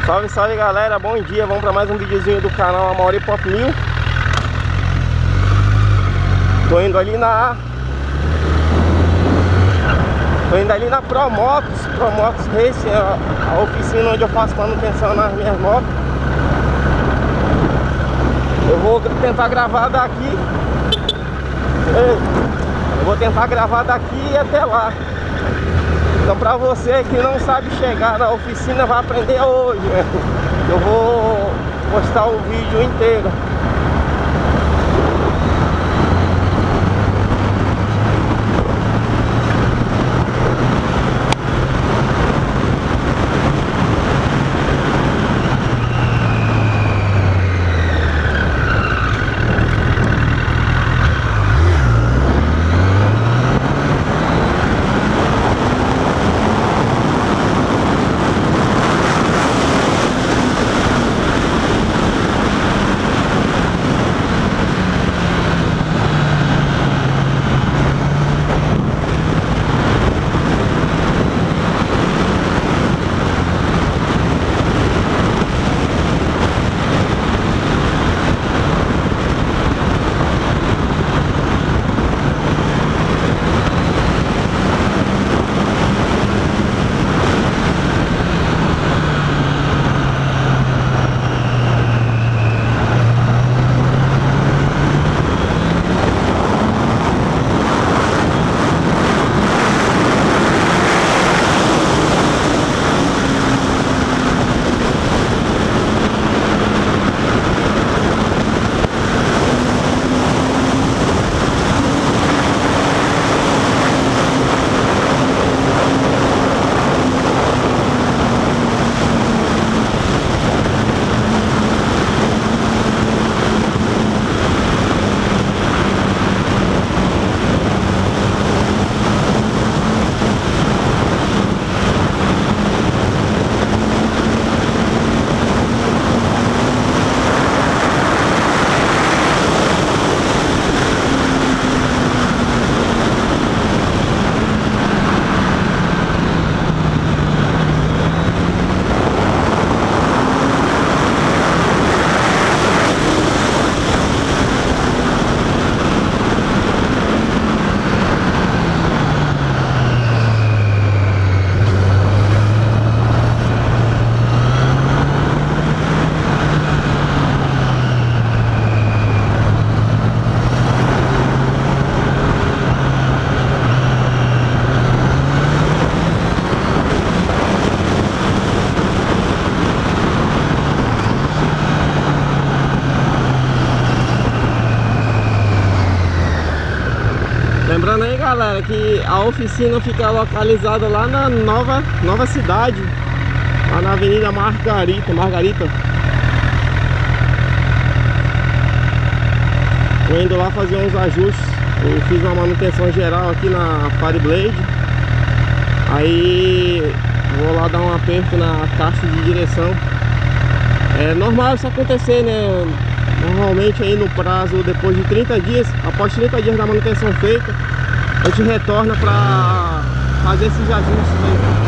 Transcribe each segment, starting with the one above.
Salve, salve galera, bom dia, vamos para mais um videozinho do canal Amaury Pop 1000. Tô indo ali na Promotos Racing, a oficina onde eu faço manutenção nas minhas motos. Eu vou tentar gravar daqui. Eu vou tentar gravar daqui e até lá. Então pra você que não sabe chegar na oficina, vai aprender hoje, né? Eu vou postar o vídeo inteiro. Lembrando aí, galera, que a oficina fica localizada lá na nova cidade, lá na Avenida Margarita. Tô indo lá fazer uns ajustes. Eu fiz uma manutenção geral aqui na Fireblade. Aí vou lá dar um aperto na caixa de direção. É normal isso acontecer, né? Normalmente aí no prazo, depois de 30 dias, após 30 dias da manutenção feita, a gente retorna para fazer esses ajustes aí.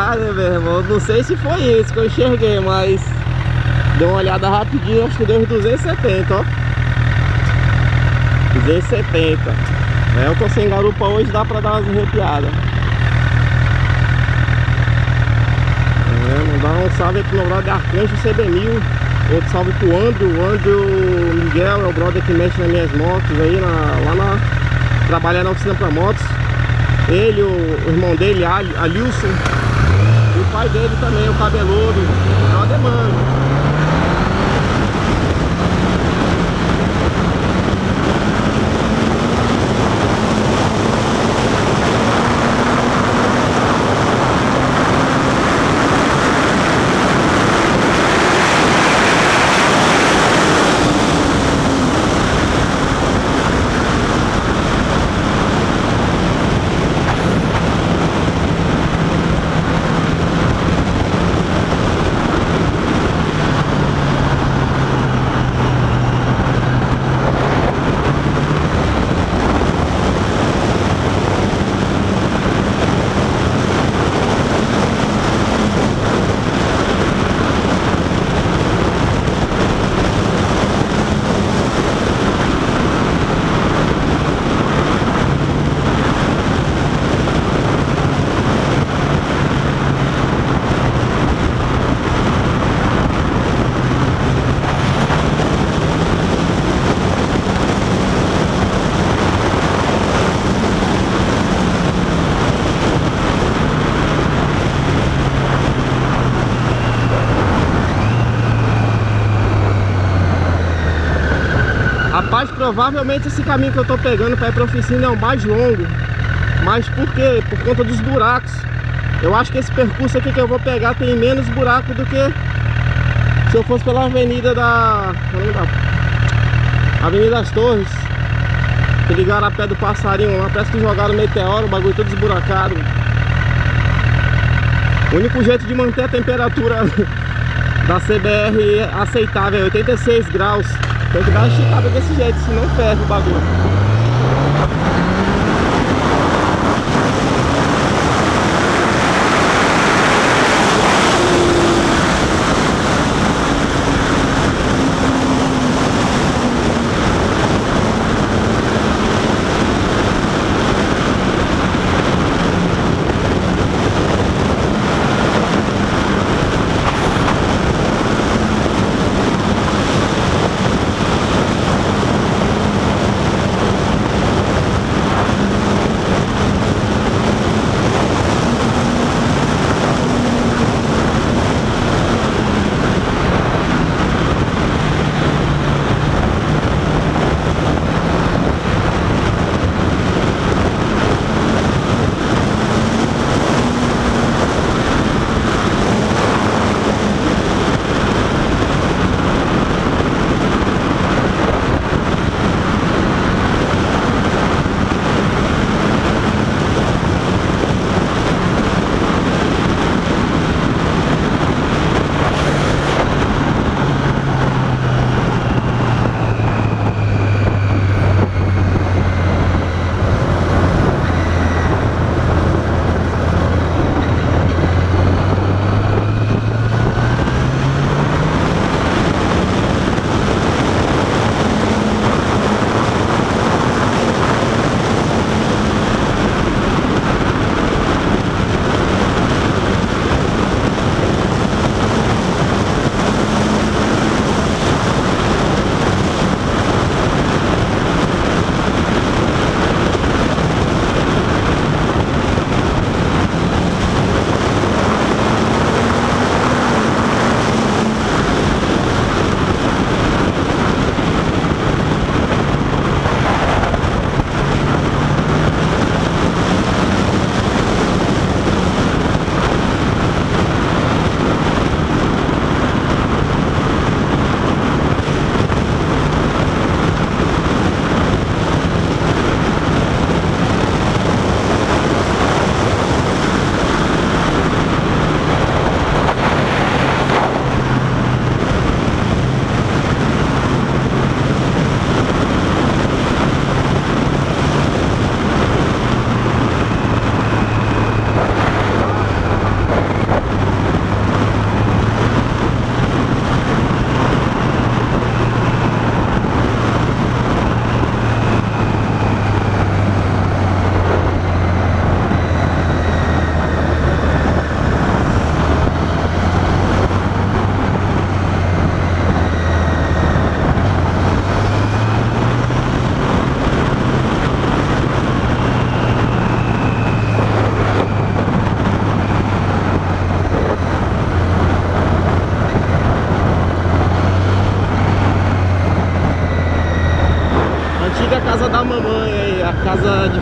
verdade, né, meu irmão? Não sei se foi isso que eu enxerguei, mas dei uma olhada rapidinho, acho que deu uns 270, ó. 270. Eu tô sem garupa hoje, dá pra dar umas arrepiadas. Mandar um salve aqui no brother Arcanjo CB1000. Outro salve pro Andrew. O Andrew Miguel é o brother que mexe nas minhas motos aí, trabalha na oficina pra motos. Ele, o irmão dele, Alilson. E o pai dele também, o cabeludo. O brother mano. Rapaz, provavelmente esse caminho que eu tô pegando para ir pra oficina é o mais longo. Mas por quê? Por conta dos buracos. Eu acho que esse percurso aqui que eu vou pegar tem menos buraco do que se eu fosse pela avenida Avenida das Torres. Que ligaram a pé do passarinho lá, parece que jogaram meteoro, o bagulho todo esburacado. O único jeito de manter a temperatura da CBR aceitável é 86 graus. Tem que dar uma esticada desse jeito, senão ferra o bagulho.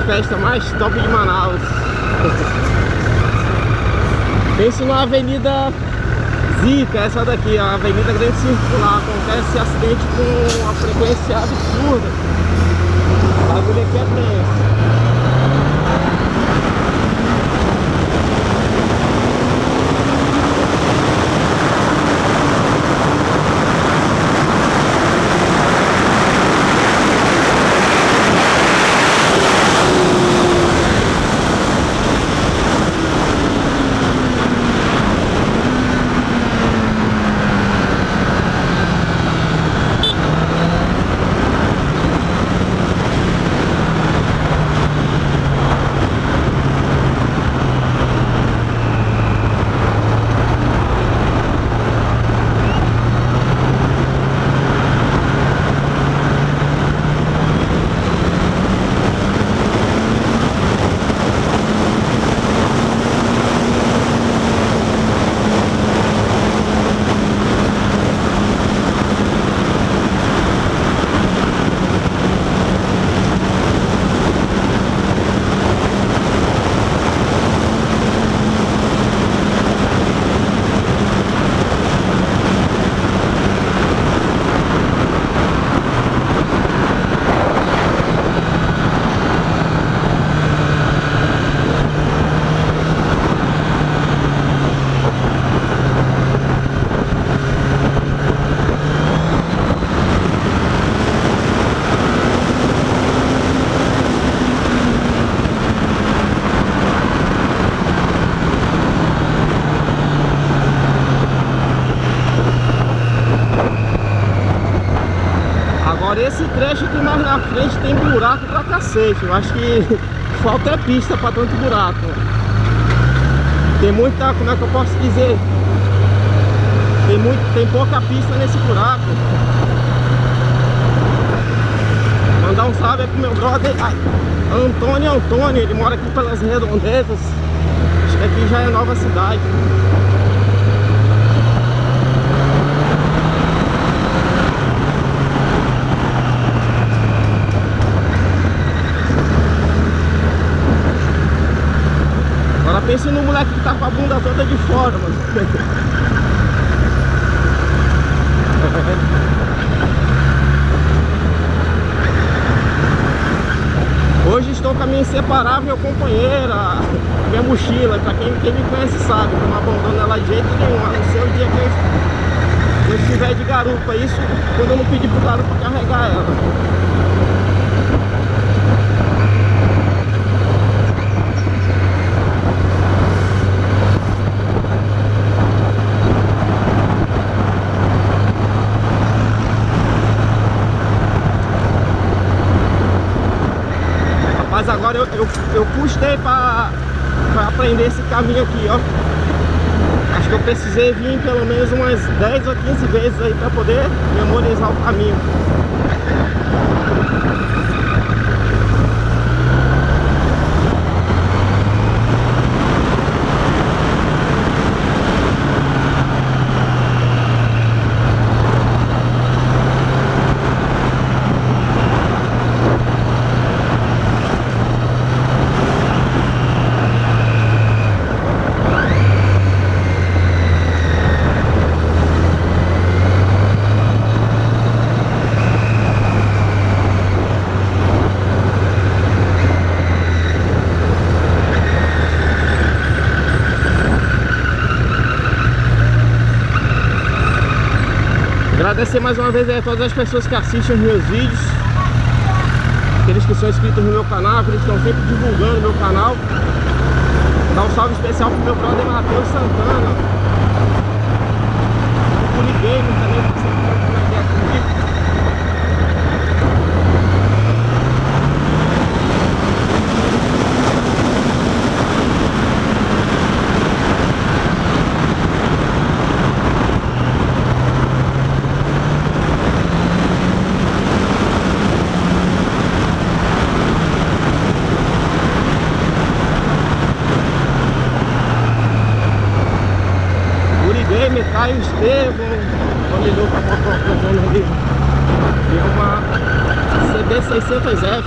festa mais top de Manaus. Pense numa avenida zica, essa daqui, a Avenida Grande Circular. Acontece acidente com uma frequência absurda. O bagulho aqui é tenso. Esse trecho aqui mais na frente tem buraco pra cacete. Eu acho que falta é pista pra tanto buraco. Tem muita, como é que eu posso dizer? Tem pouca pista nesse buraco. Mandar um salve aí pro meu brother Antônio, ele mora aqui pelas Redondezas. Acho que aqui já é Nova Cidade. Pense no moleque que tá com a bunda toda de fora, mano. Hoje estou com a minha inseparável companheira, minha mochila. Pra quem me conhece sabe que eu não abandono ela de jeito nenhum. A não ser o dia que eu estiver de garupa. Isso quando eu não pedir pro garupa carregar ela. Mas agora eu custei pra aprender esse caminho aqui, ó. Acho que eu precisei vir pelo menos umas 10 ou 15 vezes aí pra poder memorizar o caminho. Agradecer mais uma vez a todas as pessoas que assistem os meus vídeos, aqueles que são inscritos no meu canal, aqueles que estão sempre divulgando o meu canal. Dar um salve especial pro meu brother Matheus Santana, o Unigame também, que sempre está com ideia comigo. Caio Estevam, quando ele com a moto ali, é uma CB600F.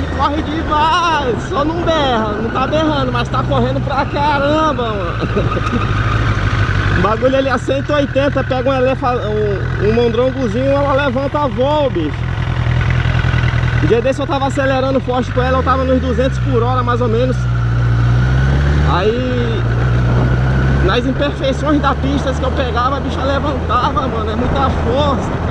ele corre demais, só não berra, não tá berrando, mas tá correndo pra caramba, mano. O bagulho ali a 180, pega um mondrongozinho, ela levanta voo, bicho. O dia desse eu tava acelerando forte com ela, eu tava nos 200 por hora mais ou menos. Aí, nas imperfeições da pista que eu pegava, a bicha levantava, mano, é muita força.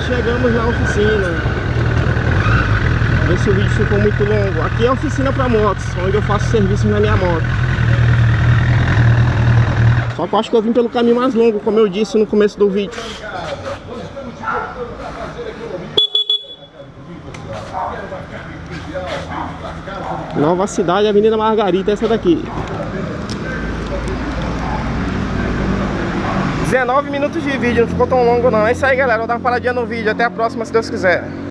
Chegamos na oficina. Vê se o vídeo ficou muito longo. Aqui é a oficina para motos, onde eu faço serviço na minha moto. Só que eu acho que eu vim pelo caminho mais longo, como eu disse no começo do vídeo. Nova Cidade, Avenida Margarita, essa daqui. 19 minutos de vídeo, não ficou tão longo não. É isso aí, galera, vou dar uma paradinha no vídeo. Até a próxima, se Deus quiser.